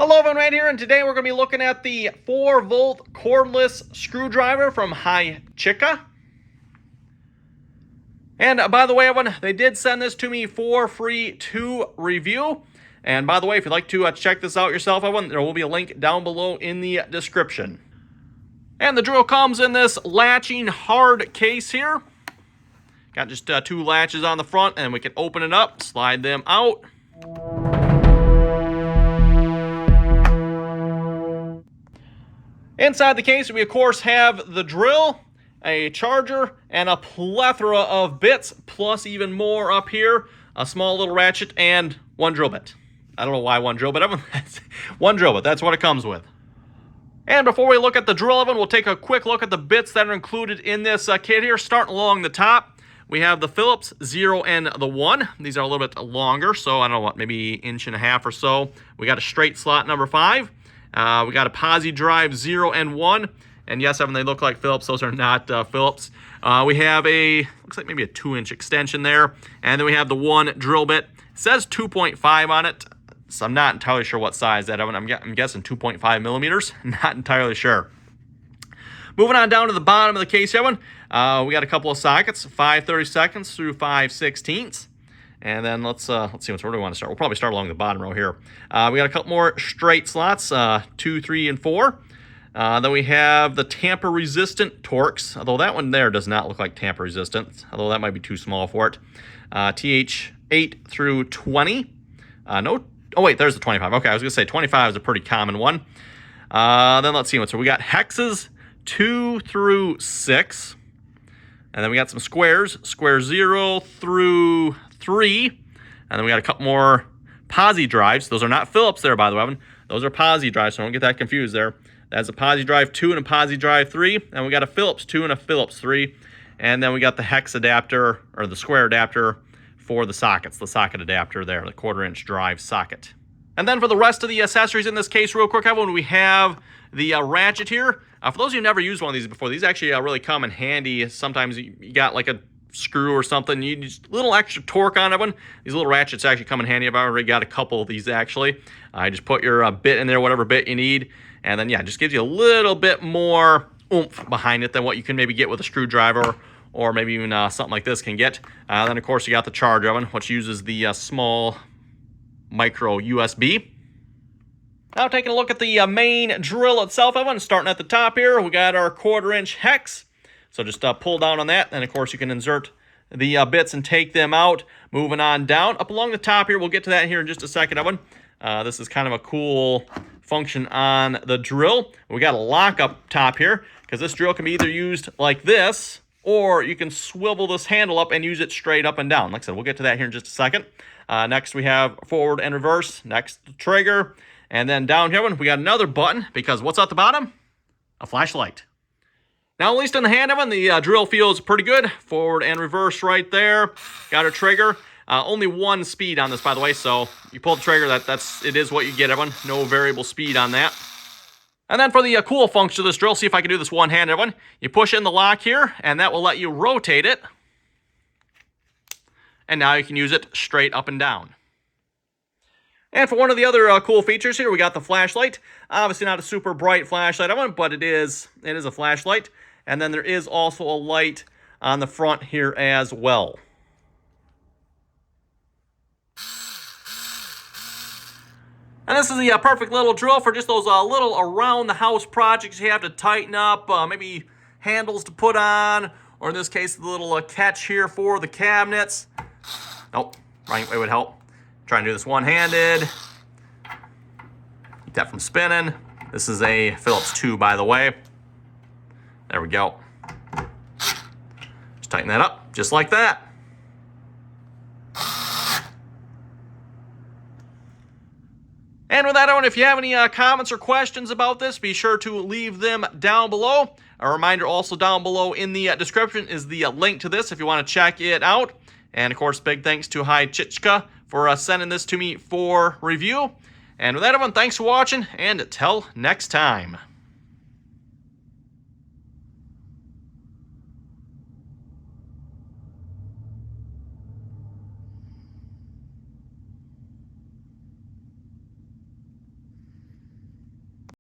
Hello everyone, right here, and today we're going to be looking at the 4-volt cordless screwdriver from Hychika. And by the way, everyone, they did send this to me for free to review. And by the way, if you'd like to check this out yourself, everyone, there will be a link down below in the description. And the drill comes in this latching hard case here. Got just two latches on the front, and we can open it up, slide them out. Inside the case, we of course have the drill, a charger, and a plethora of bits, plus even more up here, a small little ratchet, and one drill bit. I don't know why one drill bit, one drill bit, that's what it comes with. And before we look at the drill oven, we'll take a quick look at the bits that are included in this kit here. Starting along the top, we have the Phillips 0 and the 1. These are a little bit longer, so I don't know what, maybe inch and a half or so. We got a straight slot number 5. We got a posi drive 0 and 1. And yes, Evan, they look like Phillips. Those are not Phillips. We have looks like maybe a 2-inch extension there. And then we have the 1 drill bit. It says 2.5 on it. So I'm not entirely sure what size that, Evan. I'm guessing 2.5 millimeters. Not entirely sure. Moving on down to the bottom of the case, Evan. We got a couple of sockets, 5/32 through 5/16. And then let's see, where do we want to start? We'll probably start along the bottom row here. We got a couple more straight slots, 2, 3, and 4. Then we have the tamper-resistant Torx, although that one there does not look like tamper-resistant, although that might be too small for it. TH 8 through 20. No, oh wait, there's the 25. Okay, I was going to say 25 is a pretty common one. Then let's see, so we got hexes 2 through 6. And then we got some squares, square 0 through 3. And then we got a couple more posi drives. Those are not Phillips there, by the way, Evan. Those are posi drives, so don't get that confused there. That's a posi drive 2 and a posi drive 3. And we got a Phillips 2 and a Phillips 3. And then we got the hex adapter, or the square adapter for the sockets, the socket adapter there, the 1/4-inch drive socket. And then for the rest of the accessories in this case, real quick, Evan, we have the ratchet here. For those of you who never used one of these before, these actually really come in handy. Sometimes you got like a screw or something, you need just a little extra torque on it. These little ratchets actually come in handy. I've already got a couple of these actually. Just put your bit in there, whatever bit you need, and then yeah, just gives you a little bit more oomph behind it than what you can maybe get with a screwdriver, or maybe even something like this can get. Then of course you got the charge oven, which uses the small micro USB. Now taking a look at the main drill itself, Evan, starting at the top here, we got our 1/4-inch hex. So just pull down on that, and of course you can insert the bits and take them out. Moving on down, up along the top here, we'll get to that here in just a second, Evan. This is kind of a cool function on the drill. We got a lock up top here, because this drill can be either used like this, or you can swivel this handle up and use it straight up and down. Like I said, we'll get to that here in just a second. Next we have forward and reverse. Next, the trigger. And then down here, we got another button, because what's at the bottom? A flashlight. Now, at least in the hand, Evan, the drill feels pretty good. Forward and reverse right there. Got a trigger. Only 1 speed on this, by the way, so you pull the trigger, it is what you get, Evan. No variable speed on that. And then for the cool function of this drill, see if I can do this one-handed, Evan. You push in the lock here, and that will let you rotate it. And now you can use it straight up and down. And for one of the other cool features here, we got the flashlight. Obviously not a super bright flashlight, but it is a flashlight. And then there is also a light on the front here as well. And this is the perfect little drill for just those little around-the-house projects you have to tighten up, maybe handles to put on, or in this case, the little catch here for the cabinets. Nope, right way would help. Try and do this one-handed. Keep that from spinning. This is a Phillips 2, by the way. There we go. Just tighten that up, just like that. And with that, everyone, if you have any comments or questions about this, be sure to leave them down below. A reminder also down below in the description is the link to this if you want to check it out. And of course, big thanks to Hychika for sending this to me for review. And with that, everyone, thanks for watching, and till next time.